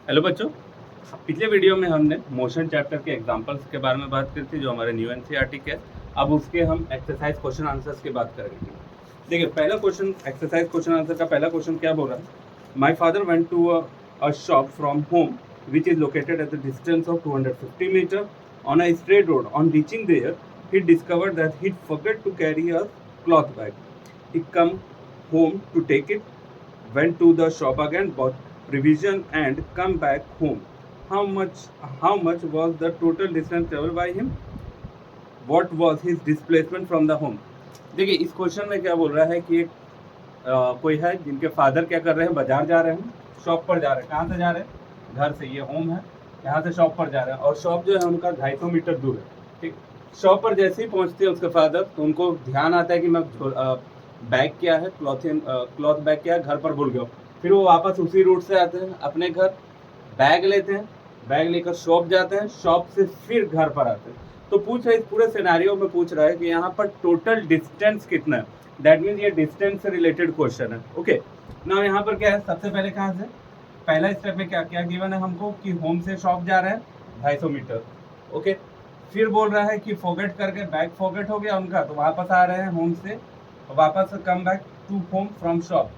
Hello बच्चों, पिछले video में हमने मोशन चैप्टर के एग्जांपल्स के बारे में बात करी थी जो हमारे न्यू एनसीईआरटी के। अब उसके हम एक्सरसाइज क्वेश्चन आंसर्स की बात करेंगे। देखिए, पहला क्वेश्चन एक्सरसाइज क्वेश्चन आंसर का पहला क्वेश्चन क्या बोल रहा है? My father went to a shop from home which is located at the distance of 250 meter on a straight road. On reaching there he discovered that he'd forget to carry a cloth bag. He come home to take it, went to the shop again, bought provision and come back home. How much was the total distance traveled by him? What was his displacement from the home? देखिए, इस question में क्या बोल रहा है कि कोई है जिनके फादर क्या कर रहे हैं, बाजार जा रहे हैं, शॉप पर जा रहे हैं। कहाँ से जा रहे हैं? घर से, ये होम है, यहाँ से शॉप पर जा रहे हैं और शॉप जो है उनका 250 मीटर दूर है। ठीक, शॉप पर जैसे ही पहुँचते हैं उसके फादर, तो उनको ध्यान आता है कि मैं बैग क्या है, क्लॉथ बैग क्या है, घर पर भूल गया। फिर वो वापस उसी रूट से आते हैं अपने घर, बैग लेते हैं, बैग लेकर शॉप जाते हैं, शॉप से फिर घर पर आते हैं। तो पूछ रहा है, इस पूरे सिनेरियो में पूछ रहा है कि यहाँ पर टोटल डिस्टेंस कितना है। दैट मीन्स ये डिस्टेंस से रिलेटेड क्वेश्चन है। ओके, ना यहाँ पर क्या है, सबसे पहले कहाँ से, पहला स्टेप में क्या क्या गिवन है हमको कि होम से शॉप जा रहे हैं 250 मीटर। ओके, फिर बोल रहा है कि फॉरगेट करके बैग फॉरगेट हो गया उनका, तो वापस आ रहे हैं होम से, वापस come back to home from shop,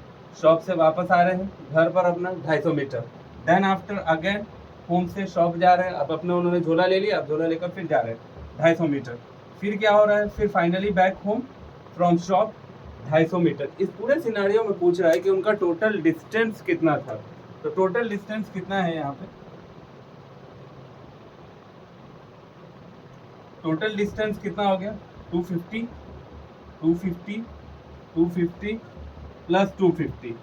shop से वापस आ रहे हैं घर पर अपना 250 meter. Then after again home से शॉप जा रहे हैं, अब अपने उन्होंने झोला ले लिया, अब झोला लेकर फिर जा रहे हैं 250 मीटर। फिर क्या हो रहा है, फिर finally back home from shop 250 meter. इस पूरे सिनेरियो में पूछ रहा है कि उनका टोटल डिस्टेंस कितना था। तो टोटल डिस्टेंस कितना है यहाँ पे, टोटल डिस्टेंस कितना हो गया, 250 250 250 प्लस 250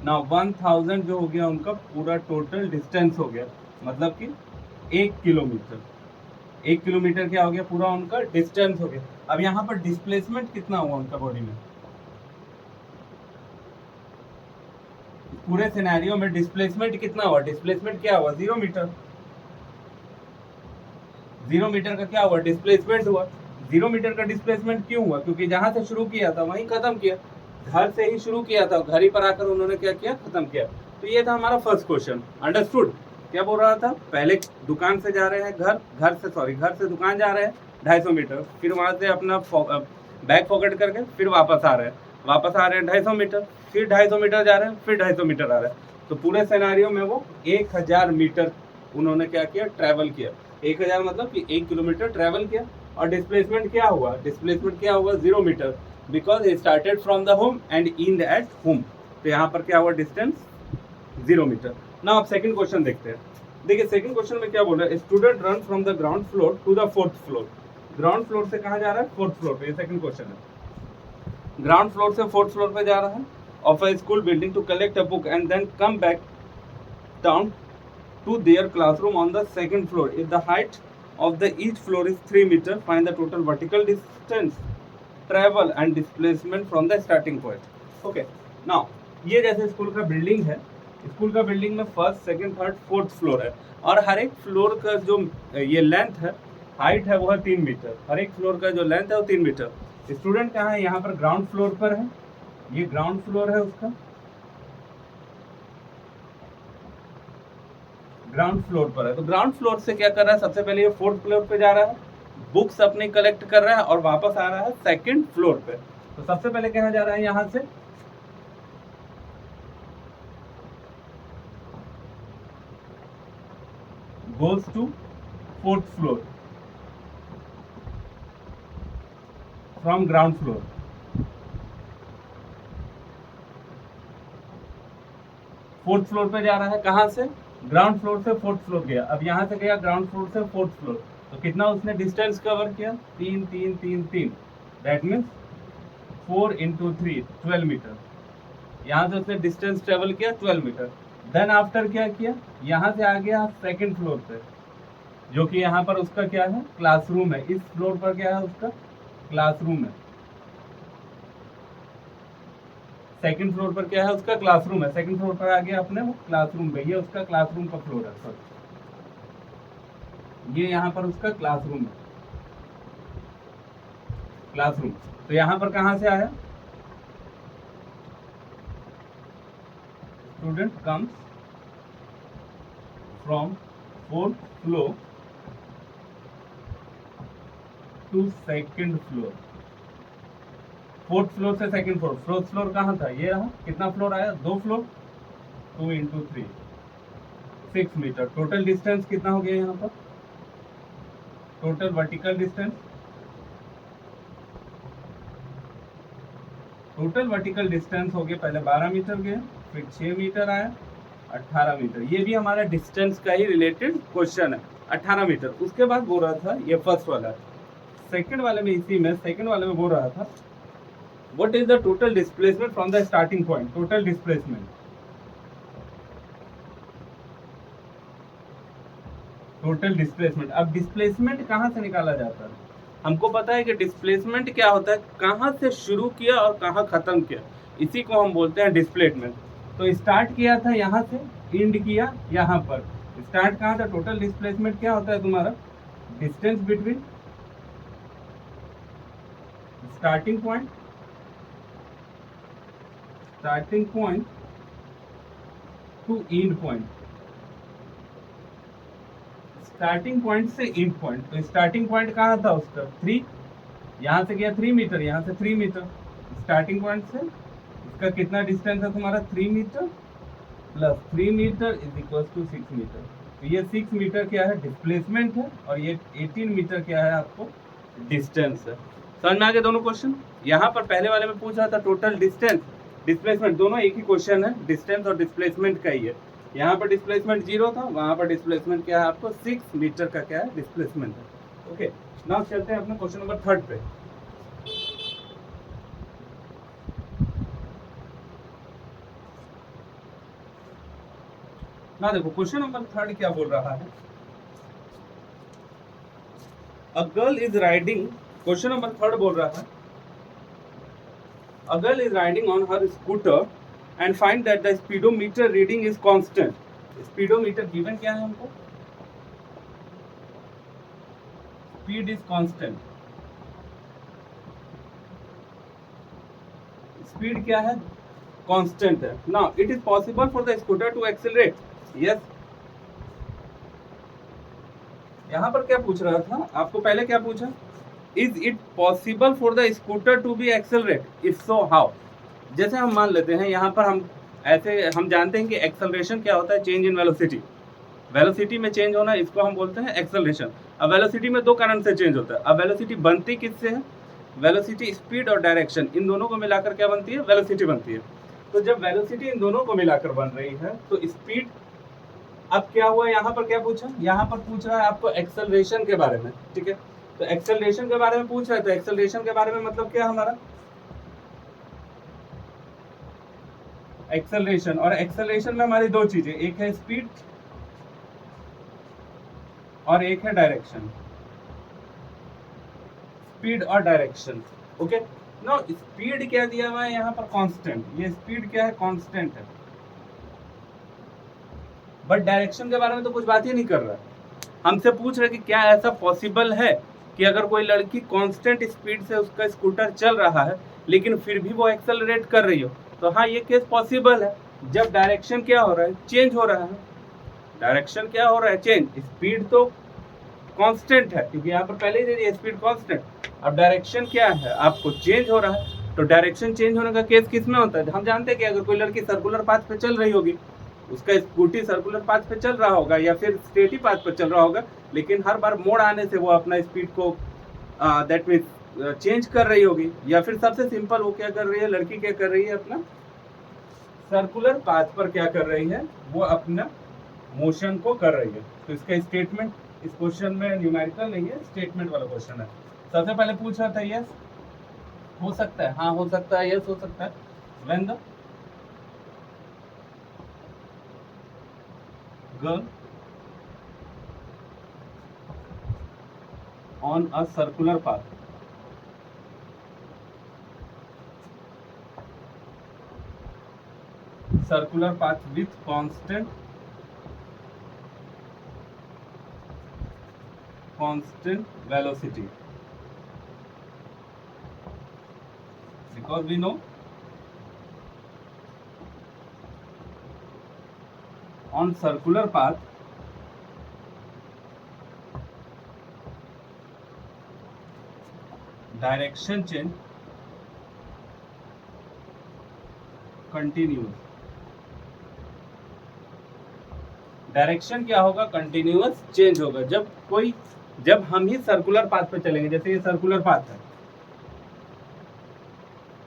ना 1000 जो हो गया उनका पूरा टोटल डिस्टेंस हो गया। मतलब कि 1 किलोमीटर, 1 किलोमीटर क्या हो गया, पूरा उनका डिस्टेंस हो गया। अब यहाँ पर डिस्प्लेसमेंट कितना हुआ उनका बॉडी में, पूरे सिनेरियो में डिस्प्लेसमेंट कितना हुआ, डिस्प्लेसमेंट क्या हुआ, 0 मीटर। 0 मीटर का क्या हुआ, डिस्प्लेसमेंट हुआ। 0 मीटर का डिस्प्लेसमेंट क्यों हुआ, क्योंकि जहां से शुरू किया था वहीं खत्म किया, घर से ही शुरू किया था, घर ही पर आकर उन्होंने क्या किया, खत्म किया। तो ये था हमारा फर्स्ट क्वेश्चन। अंडरस्टूड? क्या बोल रहा था, पहले दुकान से जा रहे हैं घर से दुकान जा रहे हैं 250 मीटर, फिर वहां से अपना बैग पॉकेट करके फिर वापस आ रहे हैं, 250 मीटर, फिर 250 मीटर जा रहे हैं, फिर 250 मीटर आ रहे हैं। तो पूरे सिनेरियो में वो 1000 मीटर उन्होंने क्या किया, ट्रैवल किया। 1000 मतलब कि 1 किलोमीटर ट्रैवल किया। और डिस्प्लेसमेंट क्या हुआ, डिस्प्लेसमेंट क्या हुआ, 0 meter, because he started from the home and end at home. तो यहाँ पर क्या हुआ, डिस्टेंस 0 मीटर। ना आप सेकंड क्वेश्चन देखते हैं। देखिए, सेकंड क्वेश्चन में क्या बोल रहा है, student run from the ground floor to the 4th floor. Ground floor से कहाँ जा रहा है, 4th फ्लोर पे। ये सेकंड क्वेश्चन है, ग्राउंड फ्लोर से 4th फ्लोर पे जा रहा है of a school building to collect a book and then come back down to their classroom on the 2nd floor. If the height of the each floor is 3 meter, find the total vertical distance travel and displacement from the starting point. Okay, now ये जैसे school का building है, school का building में 1st, 2nd, 3rd, 4th floor है और हर एक floor का जो ये लेंथ है, हाइट है, वो है 3 मीटर। हर एक फ्लोर का जो लेंथ है वो 3 मीटर। स्टूडेंट कहाँ है, यहाँ पर ग्राउंड फ्लोर पर है, ये ग्राउंड फ्लोर है उसका, ग्राउंड फ्लोर पर है। तो ग्राउंड फ्लोर से क्या कर रहा है, सबसे पहले ये 4th फ्लोर पे जा रहा है, बुक्स अपनी कलेक्ट कर रहा है और वापस आ रहा है 2nd फ्लोर पे। तो सबसे पहले कहाँ जा रहा है, यहां से goes to 4th floor from ground floor. 4th floor पे जा रहा है, कहां से, ग्राउंड फ्लोर से 4th फ्लोर गया। अब यहां से गया ग्राउंड फ्लोर से 4th फ्लोर, तो कितना उसने डिस्टेंस कवर किया, 3 3 3 3, दैट मीन्स 4 इंटू 3 12 मीटर। यहाँ से उसने डिस्टेंस ट्रेवल किया 12 मीटर। देन आफ्टर क्या किया, यहाँ से आ गया 2nd फ्लोर पे, जो कि यहाँ पर उसका क्या है, क्लासरूम है। इस फ्लोर पर क्या है, उसका क्लासरूम है। 2nd फ्लोर पर क्या है, उसका क्लासरूम है। 2nd फ्लोर पर आ गया अपने वो क्लासरूम पे, ये उसका क्लासरूम का फ्लोर है, सॉरी, ये यहाँ पर उसका क्लासरूम है, क्लासरूम। तो यहाँ पर कहाँ से आया, student comes from fourth floor to second floor. Fourth floor से सेकंड फ्लोर, फोर्थ फ्लोर कहाँ था, ये रहा। कितना फ्लोर आया, 2 floor, 2 into 3, 6 meter. Total distance कितना हो गया यहाँ पर, total vertical distance, total vertical distance हो गया, पहले 12 मीटर गया, फिर 6 मीटर आया, 18 मीटर। ये भी हमारा डिस्टेंस का ही रिलेटेड क्वेश्चन है, 18 मीटर। उसके बाद बोल रहा था, ये फर्स्ट वाला, सेकंड वाले में, इसी में सेकंड वाले में बोल रहा था what is the total displacement from the starting point. Total displacement, total displacement. अब डिस्प्लेसमेंट कहाँ से निकाला जाता है, हमको पता है कि डिस्प्लेसमेंट क्या होता है, कहाँ से शुरू किया और कहाँ खत्म किया, इसी को हम बोलते हैं डिस्प्लेसमेंट। तो स्टार्ट किया था यहाँ से, एंड किया यहाँ पर। स्टार्ट कहाँ था, टोटल डिस्प्लेसमेंट क्या होता है तुम्हारा, distance between starting point two and point, starting point से एंड पॉइंट। तो स्टार्टिंग पॉइंट कहाँ था उसका, 3, यहाँ से गया 3 मीटर, यहाँ से 3 मीटर। स्टार्टिंग पॉइंट से इसका कितना डिस्टेंस है तुम्हारा, 3 meter plus 3 meter is equal to 6 meter. तो ये 6 मीटर क्या है, डिस्प्लेसमेंट है, और ये 18 मीटर क्या है, आपको डिस्टेंस है। समझ में आ गए दोनों क्वेश्चन। यहाँ पर पहले वाले में पूछा था टोटल डिस्टेंस, डिस्प्लेसमेंट, दोनों एक ही क्वेश्चन है, डिस्टेंस और डिस्प्लेसमेंट का ही है। यहाँ पर डिस्प्लेसमेंट 0 था, वहाँ पर डिस्प्लेसमेंट क्या है, आपको 6 मीटर का क्या है, डिस्प्लेसमेंट है। ओके, नाउ चलते हैं अपने क्वेश्चन नंबर 3 पे। ना देखो क्वेश्चन नंबर 3 क्या बोल रहा है, a girl is riding, question number 3 बोल रहा है a girl is riding on her scooter and find that the speedometer reading is constant. Speedometer given क्या है हमको, speed is constant, speed क्या है, constant है। Now it is possible for the scooter to accelerate. Yes. यहाँ पर क्या पूछ रहा था, आपको पहले क्या पूछा, is it possible for the scooter to be accelerate, if so how. जैसे हम मान लेते हैं यहाँ पर, हम जानते हैं कि एक्सेलरेशन क्या होता है, चेंज इन वेलोसिटी, वेलोसिटी में चेंज होना, इसको हम बोलते हैं एक्सेलरेशन। अब वेलोसिटी में 2 कारण से चेंज होता है। अब वेलोसिटी बनती किससे है, वेलोसिटी, स्पीड और डायरेक्शन, इन दोनों को मिलाकर क्या बनती है, वेलोसिटी बनती है। तो जब वेलोसिटी इन दोनों को मिलाकर बन रही है तो स्पीड, अब क्या हुआ, यहाँ पर क्या पूछा, यहाँ पर पूछ रहा है आपको एक्सेलरेशन के बारे में, ठीक है। तो एक्सेलरेशन के बारे में पूछ रहा है, तो एक्सेलरेशन के बारे में मतलब क्या हमारा, एक्सेलरेशन, और एक्सेलरेशन में हमारी 2 चीजें, एक है स्पीड और एक है डायरेक्शन, स्पीड और डायरेक्शन। ओके, नो स्पीड क्या दिया हुआ है यहाँ पर, कांस्टेंट, ये स्पीड क्या है, कांस्टेंट है, बट डायरेक्शन के बारे में तो कुछ बात ही नहीं कर रहा है। हमसे पूछ रहे कि क्या ऐसा पॉसिबल है कि अगर कोई लड़की कांस्टेंट स्पीड से उसका स्कूटर चल रहा है लेकिन फिर भी वो एक्सेलरेट कर रही हो, तो हाँ ये केस पॉसिबल है, जब डायरेक्शन क्या हो रहा है, चेंज हो रहा है। डायरेक्शन क्या हो रहा है, चेंज, स्पीड तो कांस्टेंट है क्योंकि यहाँ पर पहले ही दे दिया स्पीड कांस्टेंट, अब डायरेक्शन क्या है, आपको चेंज हो रहा है। तो डायरेक्शन चेंज होने का केस किस में होता है, हम जानते हैं कि अगर कोई लड़की सर्कुलर पाथ पे चल रही होगी, उसका स्कूटी सर्कुलर पाथ पे चल रहा होगा या फिर स्ट्रेट ही पाथ पे चल रहा होगा, लेकिन हर बार मोड़ आने से वो अपना स्पीड को दैट मीन चेंज कर रही होगी, या फिर सबसे सिंपल वो क्या कर रही है, लड़की क्या कर रही है, अपना सर्कुलर पाथ पर क्या कर रही है, वो अपना मोशन को कर रही है। तो इसका स्टेटमेंट इस क्वेश्चन में न्यूमेरिकल नहीं है, स्टेटमेंट वाला क्वेश्चन है। सबसे पहले पूछ रहा था यस हो सकता है, हाँ हो सकता है, यस हो सकता है, when the girl on a circular path with constant velocity, because we know on circular path direction change continuous. Direction क्या होगा? कंटिन्यूअस चेंज होगा। जब हम ही सर्कुलर पाथ पे चलेंगे, जैसे ये सर्कुलर पाथ है,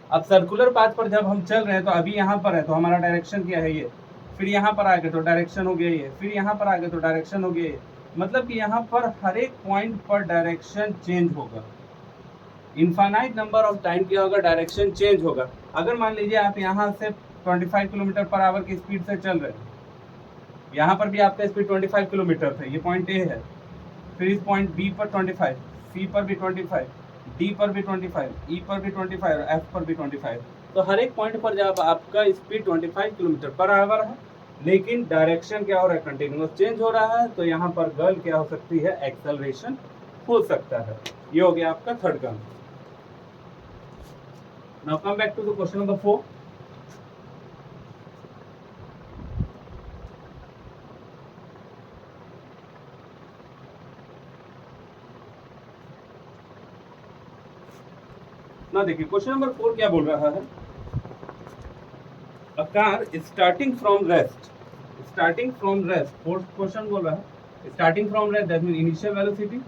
अब सर्कुलर पाथ पर जब हम चल रहे हैं तो अभी यहाँ पर है तो हमारा डायरेक्शन क्या है? ये। फिर यहाँ पर आगे तो डायरेक्शन हो गया ये, फिर यहाँ पर आगे तो डायरेक्शन हो गया ये। मतलब कि यहाँ पर हर एक पॉइंट पर डायरेक्शन चेंज होगा। इनफाइनाइट नंबर ऑफ टाइम क्या होगा? डायरेक्शन चेंज होगा। अगर मान लीजिए आप यहाँ से 25 किलोमीटर पर आवर की स्पीड से चल रहे हैं, यहाँ पर भी आपका स्पीड 25 किलोमीटर था, ये पॉइंट ए है। फिर इस पॉइंट बी पर 25, सी पर भी 25, डी पर भी 25, ई पर भी 25 और एफ पर भी 25। तो हर एक पॉइंट पर जब आपका स्पीड 25 किलोमीटर पर आवर है, लेकिन डायरेक्शन क्या हो रहा है? कंटिन्यूअस चेंज हो रहा है, तो यहाँ पर गर्ल क्या हो सकती है? एक्सेलरेशन हो सकता है। ये हो गया आपका थर्ड काम। Now come back to the question number 4। ना देखिए क्वेश्चन नंबर 4 क्या बोल रहा है? A car starting from rest, starting from rest, fourth question बोल रहा है starting from rest, that mean initial velocity.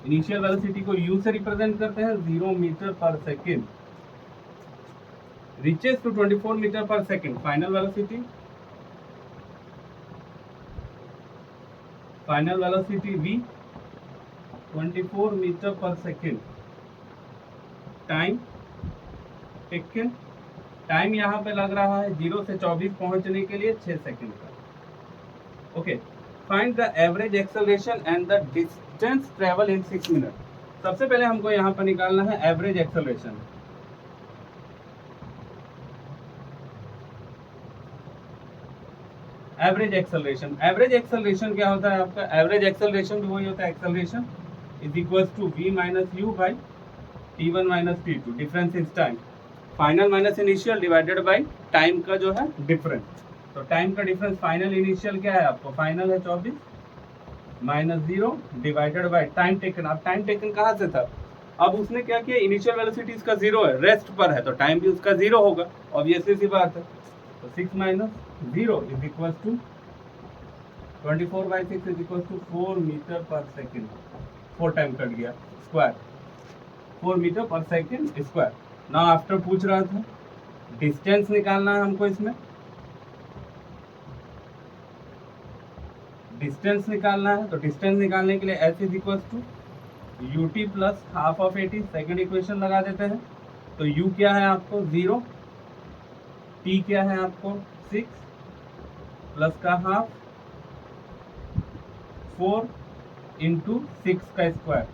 Initial velocity को u से रिप्रेजेंट करते हैं, 0 meter per second. Reaches to 24 meter per second. Final velocity, final velocity v 24 meter per second. Time taken, time यहाँ पे लग रहा है 0 से 24 पहुंचने के लिए 6 सेकेंड का। Okay, find the average acceleration and the distance travel in 6 minute. सबसे पहले हमको यहाँ पर निकालना है average acceleration. Average acceleration, average acceleration क्या होता है आपका? एवरेज एक्सेलरेशन भी वही होता है, acceleration is equal to v minus u by t1 minus t2, difference is time. Final minus initial divided by time का जो है डिफरेंस। तो टाइम का डिफरेंस फाइनल इनिशियल क्या है आपको? फाइनल है 24 minus 0 divided by time taken. अब टाइम टेकन कहाँ से था? अब उसने क्या किया? इनिशियल वेलोसिटी इसका 0 है, रेस्ट पर है, तो टाइम भी उसका 0 होगा, ऑब्वियसली सी बात है। तो 6 minus 0 is equal to 24/6 is equal to 4 meter per second. 4 time cut गया, square 4 meter per second square. ना आफ्टर पूछ रहा था डिस्टेंस निकालना है हमको, इसमें डिस्टेंस निकालना है। तो डिस्टेंस निकालने के लिए h is equal to u t plus half of 80, second equation लगा देते हैं। तो u क्या है आपको? 0, t क्या है आपको? 6 प्लस का हाफ 4 इंटू 6 का स्क्वायर,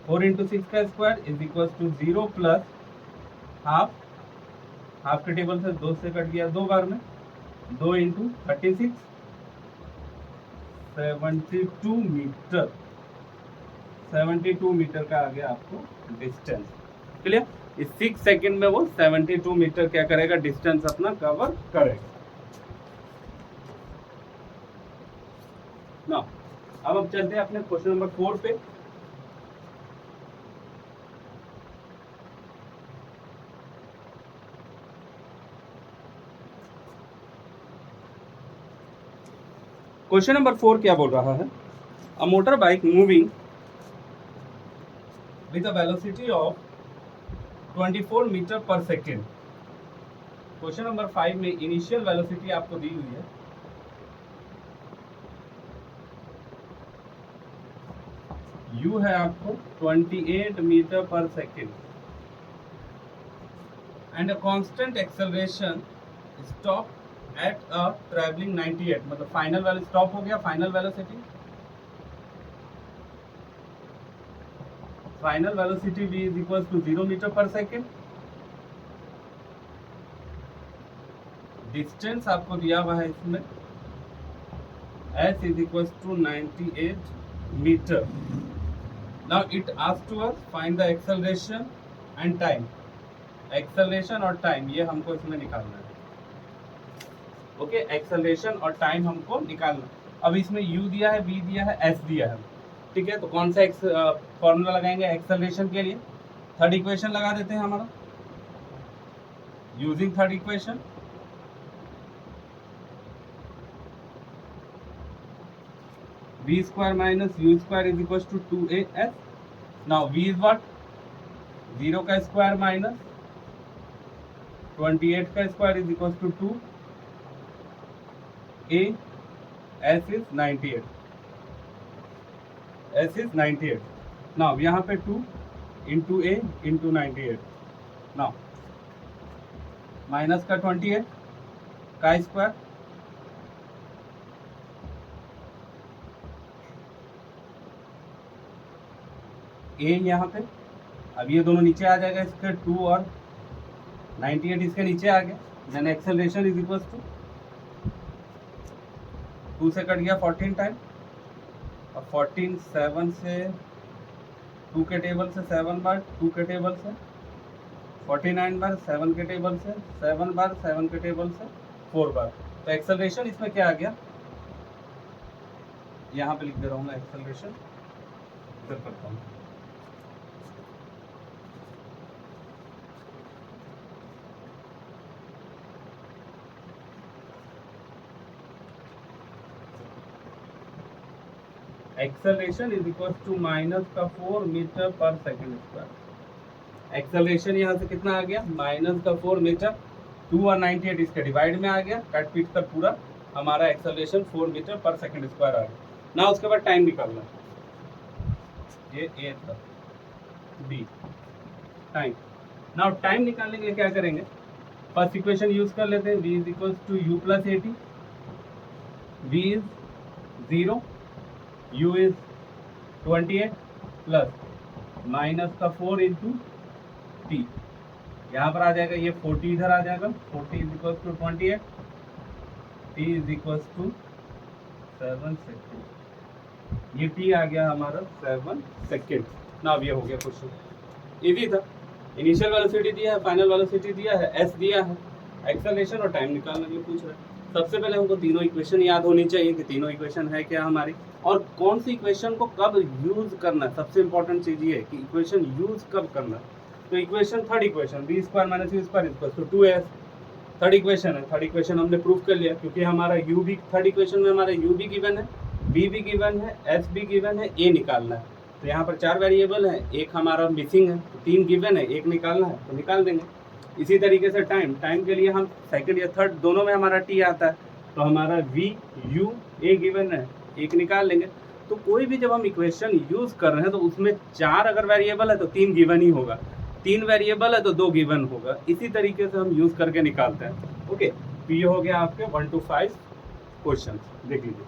4 इंटू 6 का square is equal to 0 plus half, half के टेबल से 2 से कट गया 2 बार में, 2 इंटू 36, 72 मीटर, 72 मीटर का आ गया आपको डिस्टेंस। क्लियर? इस 6 सेकेंड में वो 72 मीटर क्या करेगा? डिस्टेंस अपना कवर करेगा। ना अब चलते हैं अपने क्वेश्चन नंबर 4 पे। क्वेश्चन नंबर 4 क्या बोल रहा है? A motor bike moving with a velocity of 24 meter per second. Question number 5 में इनिशियल वेलोसिटी आपको दी हुई है, u है आपको 28 meter per second and a constant acceleration stop at a travelling 98, मतलब फाइनल वैल्यू स्टॉप हो गया, final velocity, final velocity v is equal to 0 meter per second. Distance आपको दिया हुआ है इसमें h is equal to 98 meter. Now it asks to us find the acceleration and time. Acceleration और time ये हमको इसमें निकालना है। ओके, एक्सेलरेशन और टाइम हमको निकालना। अब इसमें u दिया है, v दिया है, s दिया है। ठीक है, तो कौन सा फॉर्मूला लगाएंगे एक्सेलरेशन के लिए? थर्ड इक्वेशन लगा देते हैं हमारा, using third equation v square minus u square is equals to 2as. Now v is what? 0 का स्क्वायर माइनस 28 का square is equal to 2 a, s is 98, s is 98. Now यहाँ पे 2 into a into 98. Now minus का 28 का square a यहाँ पे, अब ये दोनों नीचे आ जाएगा, इसके 2 और 98 इसके नीचे आ गया, then acceleration is equal to 2 से कट गया 14 टाइम, और 14 7 से 2 के टेबल से 7 बार 2 के टेबल से 49 बार 7 के टेबल से 7 बार 7 के टेबल से 4 बार। तो एक्सेलरेशन इसमें क्या आ गया, यहाँ पे लिख दे रहा हूँ मैं एक्सेलरेशन, इधर करता हूँ। Acceleration is equal to minus का 4 meter per second square. Acceleration यहाँ से कितना आ गया, माइनस का 4 मीटर, 2 और 98 इसके डिवाइड में आ गया, कट पीट कर पूरा हमारा acceleration 4 meter per second square आ गया ना। उसके बाद टाइम निकालना, ये ए था, बी टाइम। नाउ टाइम निकालने के लिए क्या करेंगे, फर्स्ट इक्वेशन यूज कर लेते हैं, v is equal to u plus 80, v is 0, u is 28 plus minus का 4 इंटू टी, यहाँ पर आ जाएगा ये 40 इधर आ जाएगा, 40 is equal to 28, t is equal to 7 second, ये टी आ गया हमारा 7 सेकेंड। ना अब ये हो गया क्वेश्चन, इजी था, इनिशियल वेलोसिटी दिया है, फाइनल वेलोसिटी दिया है, एस दिया है, एक्सेलरेशन और टाइम निकालने के लिए पूछ रहा है। सबसे पहले हमको तीनों इक्वेशन याद होनी चाहिए कि तीनों इक्वेशन है क्या हमारी, और कौन सी इक्वेशन को कब यूज करना है। सबसे इंपॉर्टेंट चीज ये है कि इक्वेशन यूज कब करना है। तो equation third equation v square minus u square equal to 2s, third equation है, थर्ड इक्वेशन हमने प्रूव कर लिया, क्योंकि हमारा u भी थर्ड इक्वेशन में हमारा u भी गिवन है, v भी गिवन है, s भी गिवन है, a निकालना है। तो यहाँ पर 4 वेरिएबल है, एक हमारा मिसिंग है, तो 3 गिवन है, एक निकालना है, तो निकाल देंगे। इसी तरीके से टाइम के लिए हम सेकंड या थर्ड दोनों में हमारा t आता है, तो हमारा v u a गिवन है, एक निकाल लेंगे। तो कोई भी जब हम इक्वेशन यूज कर रहे हैं तो उसमें 4 अगर वेरिएबल है तो 3 गिवन ही होगा, 3 वेरिएबल है तो 2 गिवन होगा। इसी तरीके से हम यूज करके निकालते हैं। ओके, तो ये हो गया आपके 1 to 5 क्वेश्चन, देख लीजिए।